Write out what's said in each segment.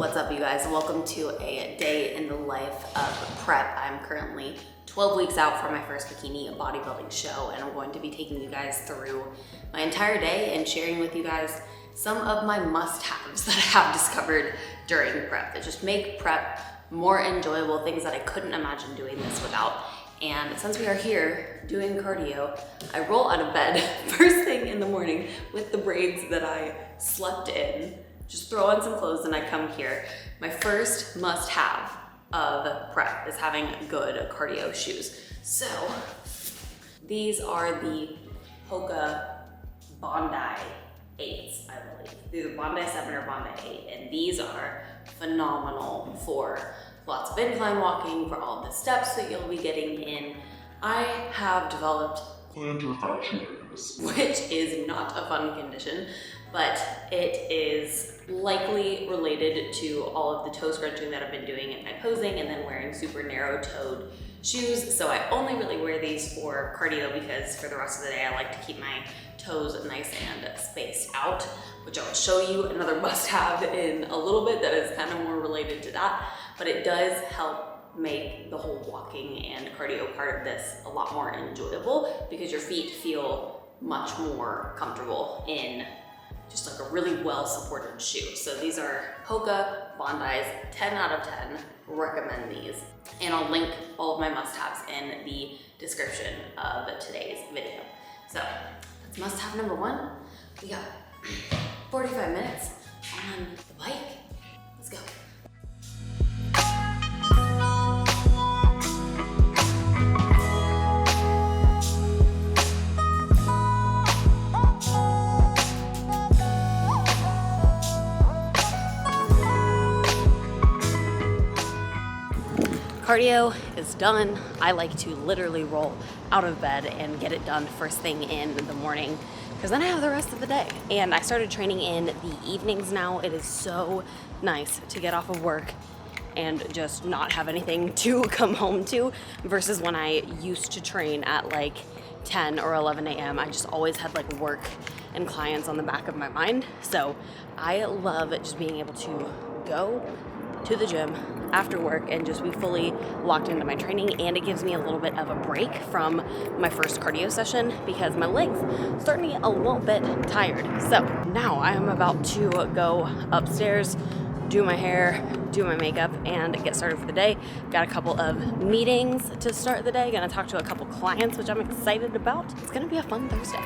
What's up, you guys? Welcome to a day in the life of prep. I'm currently 12 weeks out from my first bikini bodybuilding show, and I'm going to be taking you guys through my entire day and sharing with you guys some of my must-haves that I have discovered during prep that just make prep more enjoyable, things that I couldn't imagine doing this without. And since we are here doing cardio, I roll out of bed first thing in the morning with the braids that I slept in. Just throw on some clothes and I come here. My first must-have of prep is having good cardio shoes. So these are the Hoka Bondi 8s, I believe. These are Bondi 7 or Bondi 8, and these are phenomenal for lots of incline walking, for all of the steps that you'll be getting in. I have developed plantar fasciitis, which is not a fun condition, but it is likely related to all of the toe scrunching that I've been doing in my posing and then wearing super narrow-toed shoes. So I only really wear these for cardio because for the rest of the day I like to keep my toes nice and spaced out, which I'll show you another must-have in a little bit that is kind of more related to that, but it does help make the whole walking and cardio part of this a lot more enjoyable because your feet feel much more comfortable in just like a really well-supported shoe. So these are Hoka Bondis, 10 out of 10, recommend these. And I'll link all of my must-haves in the description of today's video. So that's must-have number one. We got 45 minutes on the bike. Let's go. Cardio is done. I like to literally roll out of bed and get it done first thing in the morning because then I have the rest of the day. And I started training in the evenings now. It is so nice to get off of work and just not have anything to come home to versus when I used to train at like 10 or 11 a.m. I just always had like work and clients on the back of my mind. So I love just being able to go to the gym after work and just be fully locked into my training, and it gives me a little bit of a break from my first cardio session because my legs starting to get a little bit tired. So now I am about to go upstairs, do my hair, do my makeup, and get started for the day. Got a couple of meetings to start the day. Gonna talk to a couple clients, which I'm excited about. It's gonna be a fun Thursday.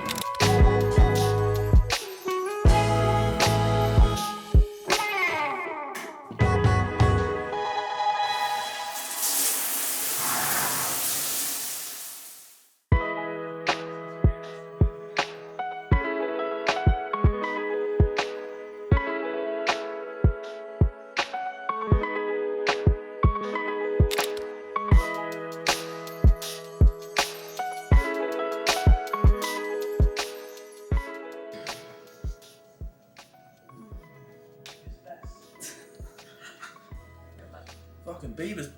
Fucking Beaver's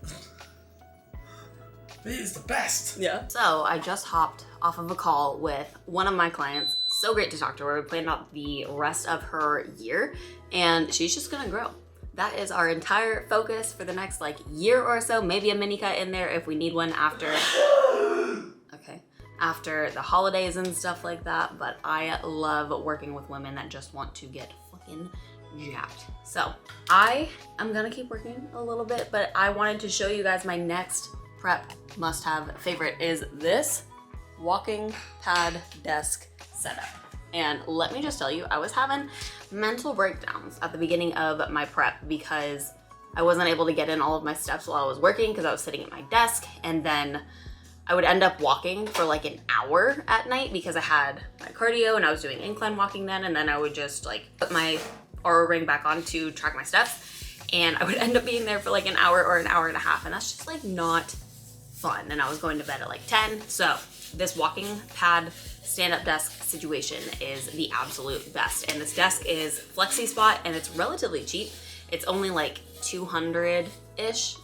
the best. Yeah. So I just hopped off of a call with one of my clients. So great to talk to her. We planned out the rest of her year and she's just gonna grow. That is our entire focus for the next like year or so, maybe a mini cut in there if we need one after after the holidays and stuff like that. But I love working with women that just want to get fucking jacked. So I am gonna keep working a little bit, but I wanted to show you guys my next prep must-have favorite is this walking pad desk setup. And let me just tell you, I was having mental breakdowns at the beginning of my prep because I wasn't able to get in all of my steps while I was working because I was sitting at my desk, and then I would end up walking for like an hour at night because I had my cardio and I was doing incline walking then, and then I would just like put my Aura ring back on to track my steps, and I would end up being there for like an hour or an hour and a half, and that's just like not fun. And I was going to bed at like 10. So this walking pad stand-up desk situation is the absolute best. And this desk is Flexi Spot and it's relatively cheap. It's only like $200-ish,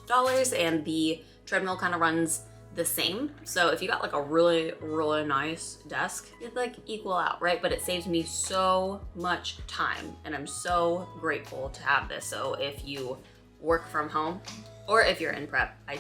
and the treadmill kind of runs the same. So if you got like a really, really nice desk, it'd like equal out, right? But it saves me so much time and I'm so grateful to have this. So if you work from home or if you're in prep, I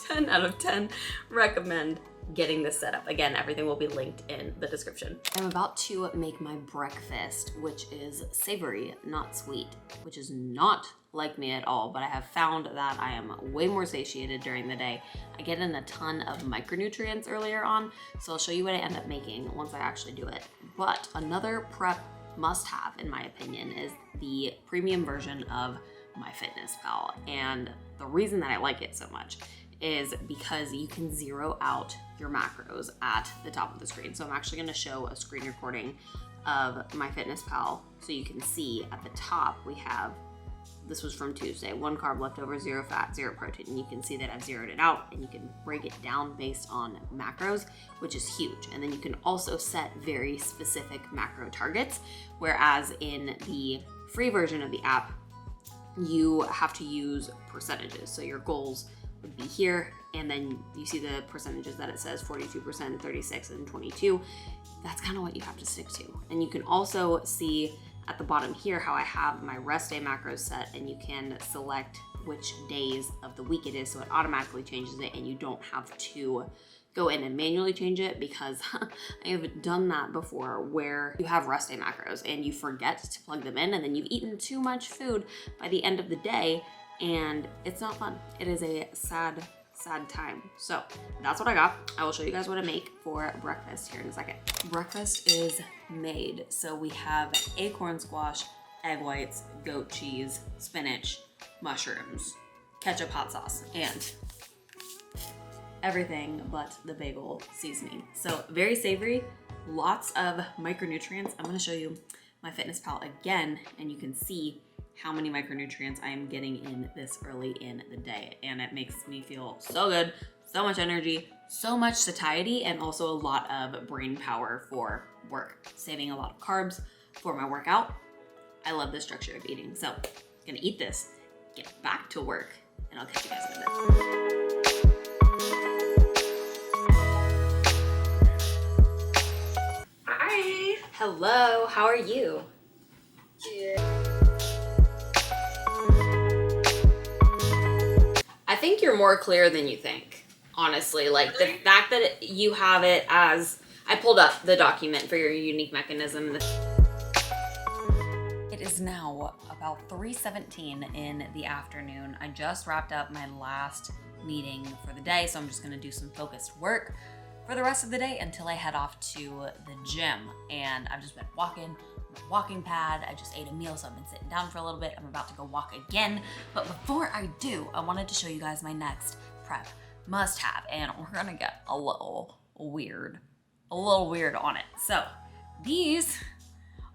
10 out of 10 recommend getting this set up. Again, everything will be linked in the description. I'm about to make my breakfast, which is savory, not sweet, which is not like me at all, but I have found that I am way more satiated during the day. I get in a ton of micronutrients earlier on, so I'll show you what I end up making once I actually do it. But another prep must-have, in my opinion, is the premium version of MyFitnessPal. And the reason that I like it so much is because you can zero out your macros at the top of the screen. So I'm actually gonna show a screen recording of MyFitnessPal so you can see at the top we have, this was from Tuesday, 1 carb left over, 0 fat, 0 protein. And you can see that I've zeroed it out and you can break it down based on macros, which is huge. And then you can also set very specific macro targets, whereas in the free version of the app, you have to use percentages. So your goals would be here, and then you see the percentages that it says 42%, 36, and 22. That's kind of what you have to stick to. And you can also see at the bottom here how I have my rest day macros set, and you can select which days of the week it is, so it automatically changes it and you don't have to go in and manually change it, because I have done that before where you have rest day macros and you forget to plug them in and then you've eaten too much food by the end of the day and it's not fun. It is a sad time. So that's what I got. I will show you guys what I make for breakfast here in a second. Breakfast is made. So we have acorn squash, egg whites, goat cheese, spinach, mushrooms, ketchup, hot sauce, and everything but the bagel seasoning. So very savory, lots of micronutrients. I'm gonna show you MyFitnessPal again, and you can see how many micronutrients I am getting in this early in the day. And it makes me feel so good, so much energy, so much satiety, and also a lot of brain power for work, saving a lot of carbs for my workout. I love this structure of eating. So I'm gonna eat this, get back to work, and I'll catch you guys in a bit. Hi. Hello, how are you? Yeah. I think you're more clear than you think, honestly. Like the fact that you have it as, I pulled up the document for your unique mechanism. It is now about 3:17 in the afternoon. I just wrapped up my last meeting for the day, so I'm just gonna do some focused work for the rest of the day until I head off to the gym. And I've just been walking, walking pad. I just ate a meal, so I've been sitting down for a little bit. I'm about to go walk again. But before I do, I wanted to show you guys my next prep must-have, and we're gonna get a little weird on it. So these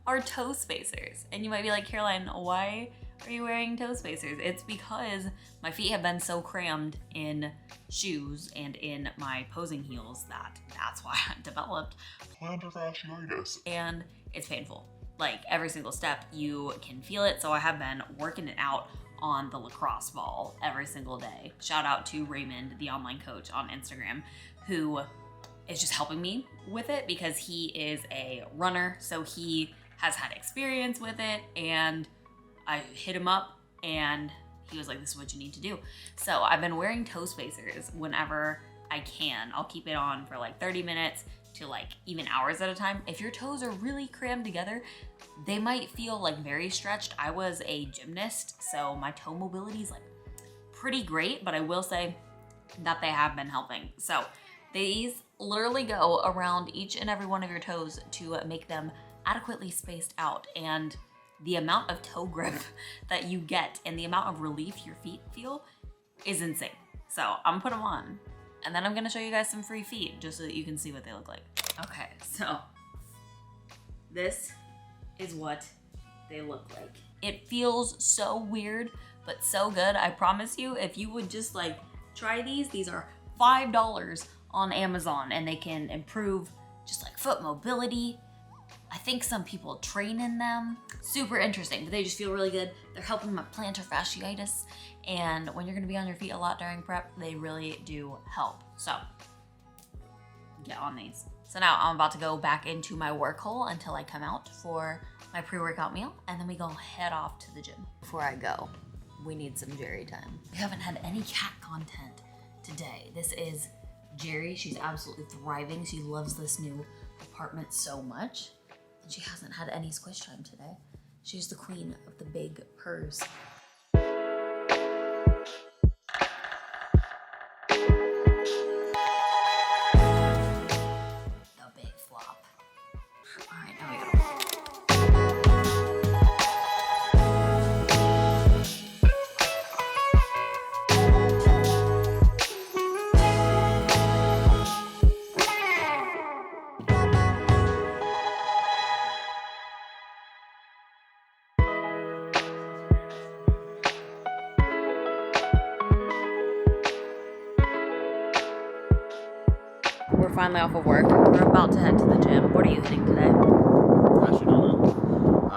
are toe spacers. And you might be like, Caroline, why are you wearing toe spacers? It's because my feet have been so crammed in shoes and in my posing heels that's why I developed plantar fasciitis. And it's painful. Like every single step you can feel it. So I have been working it out on the lacrosse ball every single day. Shout out to Raymond, the online coach on Instagram, who is just helping me with it because he is a runner. So he has had experience with it, and I hit him up and he was like, this is what you need to do. So I've been wearing toe spacers whenever I can. I'll keep it on for like 30 minutes to like even hours at a time. If your toes are really crammed together, they might feel like very stretched. I was a gymnast, so my toe mobility is like pretty great, but I will say that they have been helping. So these literally go around each and every one of your toes to make them adequately spaced out, and the amount of toe grip that you get and the amount of relief your feet feel is insane. So I'm gonna put them on, and then I'm gonna show you guys some free feet just so that you can see what they look like. Okay, so this is what they look like. It feels so weird, but so good. I promise you, if you would just like try these are $5 on Amazon, and they can improve just like foot mobility. I think some people train in them. Super interesting, but they just feel really good. They're helping my plantar fasciitis. And when you're gonna be on your feet a lot during prep, they really do help. So get on these. So now I'm about to go back into my work hole until I come out for my pre-workout meal, and then we go head off to the gym. Before I go, we need some Jerry time. We haven't had any cat content today. This is Jerry. She's absolutely thriving. She loves this new apartment so much. And she hasn't had any squish time today. She's the queen of the big purrs. We're finally off of work. We're about to head to the gym. What are you hitting today? I actually don't know.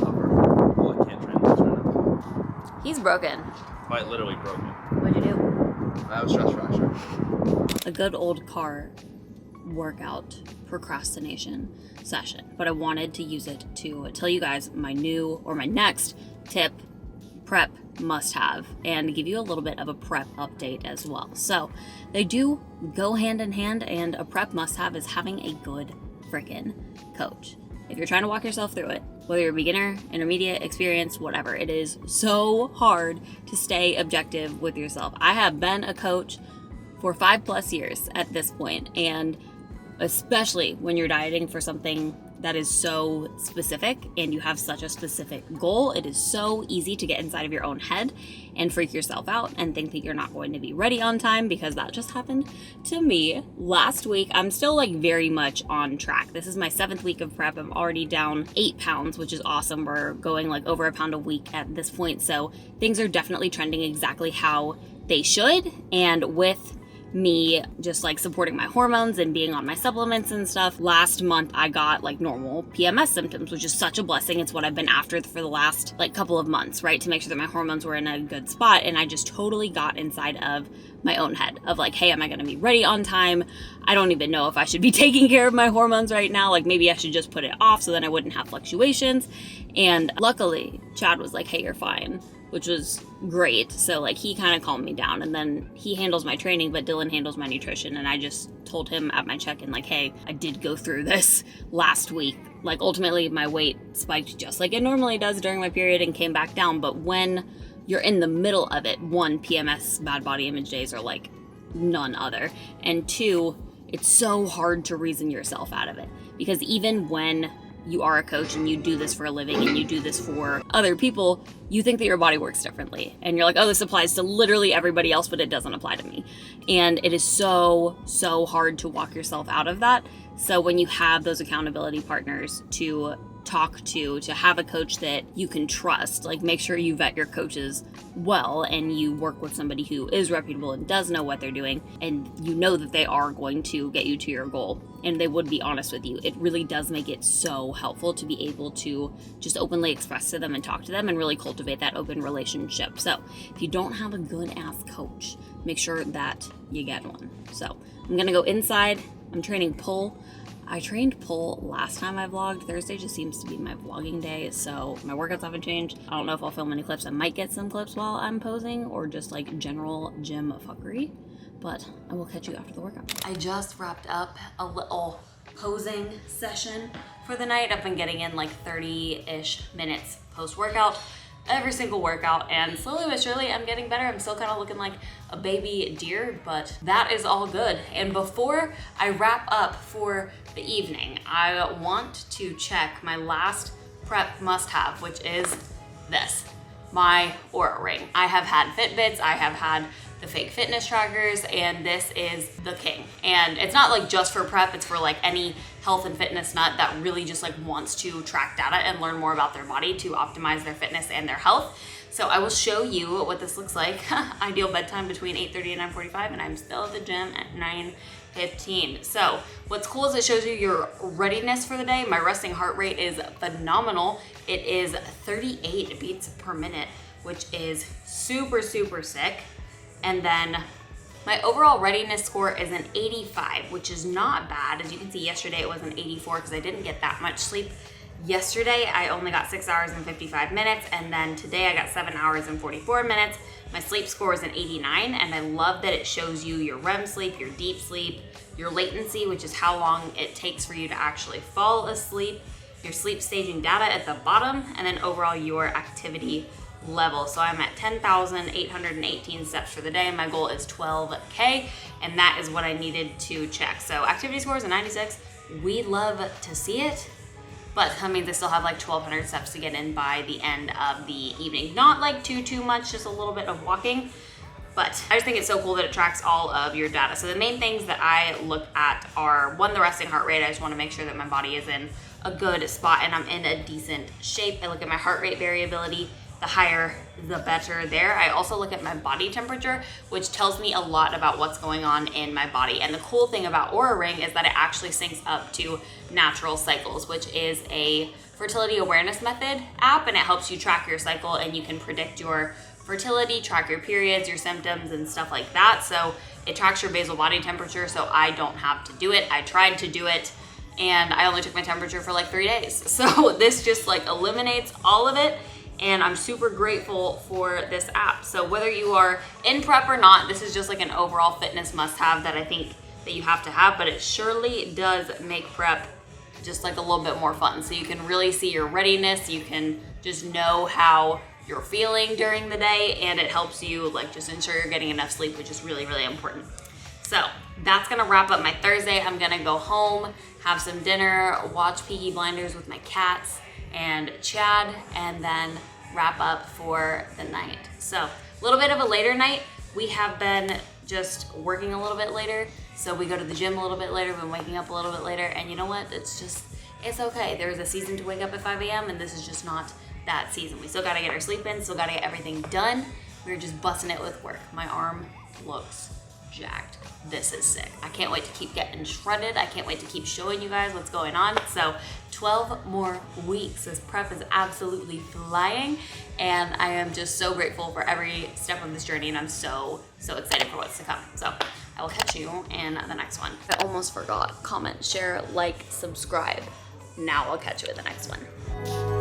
Upper. Well, I can't train this right now. He's broken. Quite literally broken. What'd you do? I have a stress fracture. A good old car workout procrastination session. But I wanted to use it to tell you guys my next tip, prep must have, and give you a little bit of a prep update as well. So they do go hand in hand, and a prep must have is having a good frickin' coach. If you're trying to walk yourself through it, whether you're a beginner, intermediate, experienced, whatever, it is so hard to stay objective with yourself. I have been a coach for 5+ years at this point, and especially when you're dieting for something that is so specific and you have such a specific goal, it is so easy to get inside of your own head and freak yourself out and think that you're not going to be ready on time, because that just happened to me last week. I'm still like very much on track. This is my 7th week of prep. I'm already down 8 pounds, which is awesome. We're going like over a pound a week at this point. So things are definitely trending exactly how they should. And with me just like supporting my hormones and being on my supplements and stuff, last month I got like normal PMS symptoms, which is such a blessing. It's what I've been after for the last like couple of months, right? To make sure that my hormones were in a good spot. And I just totally got inside of my own head of like, hey, am I gonna be ready on time? I don't even know if I should be taking care of my hormones right now. Like maybe I should just put it off so then I wouldn't have fluctuations. And luckily Chad was like, hey, you're fine, which was great. So like he kind of calmed me down, and then he handles my training, but Dylan handles my nutrition. And I just told him at my check-in like, hey, I did go through this last week. Like ultimately my weight spiked just like it normally does during my period and came back down. But when you're in the middle of it, 1, PMS, bad body image days are like none other. And 2, it's so hard to reason yourself out of it, because even when you are a coach and you do this for a living and you do this for other people, you think that your body works differently. And you're like, oh, this applies to literally everybody else, but it doesn't apply to me. And it is so, so hard to walk yourself out of that. So when you have those accountability partners to talk to have a coach that you can trust, like make sure you vet your coaches well and you work with somebody who is reputable and does know what they're doing, and you know that they are going to get you to your goal and they would be honest with you. It really does make it so helpful to be able to just openly express to them and talk to them and really cultivate that open relationship. So if you don't have a good ass coach, make sure that you get one. So I'm gonna go inside. I'm training pull. I trained pull last time I vlogged. Thursday just seems to be my vlogging day, so my workouts haven't changed. I don't know if I'll film any clips. I might get some clips while I'm posing or just like general gym fuckery, but I will catch you after the workout. I just wrapped up a little posing session for the night. I've been getting in like 30-ish minutes post-workout, every single workout, and slowly but surely I'm getting better. I'm still kind of looking like a baby deer, but that is all good. And before I wrap up for the evening, I want to check my last prep must-have, which is this, my Oura Ring. I have had Fitbits, I have had the fake fitness trackers, and this is the king. And it's not like just for prep, it's for like any health and fitness nut that really just like wants to track data and learn more about their body to optimize their fitness and their health. So I will show you what this looks like. Ideal bedtime between 8:30 and 9:45, and I'm still at the gym at 9 15. So what's cool is it shows you your readiness for the day. My resting heart rate is phenomenal. It is 38 beats per minute, which is super, super sick. And then my overall readiness score is an 85, which is not bad. As you can see, yesterday it was an 84 because I didn't get that much sleep. Yesterday, I only got 6 hours and 55 minutes, and then today I got 7 hours and 44 minutes. My sleep score is an 89, and I love that it shows you your REM sleep, your deep sleep, your latency, which is how long it takes for you to actually fall asleep, your sleep staging data at the bottom, and then overall your activity level. So I'm at 10,818 steps for the day. My goal is 12K, and that is what I needed to check. So activity score is a 96. We love to see it, but that means I still have like 1,200 steps to get in by the end of the evening. Not like too much, just a little bit of walking. But I just think it's so cool that it tracks all of your data. So the main things that I look at are, one, the resting heart rate. I just want to make sure that my body is in a good spot and I'm in a decent shape. I look at my heart rate variability. The higher, the better there. I also look at my body temperature, which tells me a lot about what's going on in my body. And the cool thing about Oura Ring is that it actually syncs up to Natural Cycles, which is a fertility awareness method app, and it helps you track your cycle and you can predict your fertility, track your periods, your symptoms, and stuff like that. So it tracks your basal body temperature, so I don't have to do it. I tried to do it and I only took my temperature for like 3 days. So this just like eliminates all of it. And I'm super grateful for this app. So whether you are in prep or not, this is just like an overall fitness must-have that I think that you have to have, but it surely does make prep just like a little bit more fun. So you can really see your readiness, you can just know how you're feeling during the day, and it helps you like just ensure you're getting enough sleep, which is really, really important. So that's gonna wrap up my Thursday. I'm gonna go home, have some dinner, watch Peaky Blinders with my cats and Chad, and then wrap up for the night. So a little bit of a later night. We have been just working a little bit later. So we go to the gym a little bit later, been waking up a little bit later, and you know what? It's okay. There's a season to wake up at 5 a.m. and this is just not that season. We still gotta get our sleep in, still gotta get everything done. We're just busting it with work. My arm looks jacked. This is sick. I can't wait to keep getting shredded. I can't wait to keep showing you guys what's going on. So 12 more weeks. This prep is absolutely flying, and I am just so grateful for every step of this journey, and I'm so excited for what's to come. So I will catch you in the next one. I almost forgot. Comment, share, like, subscribe. Now I'll catch you in the next one.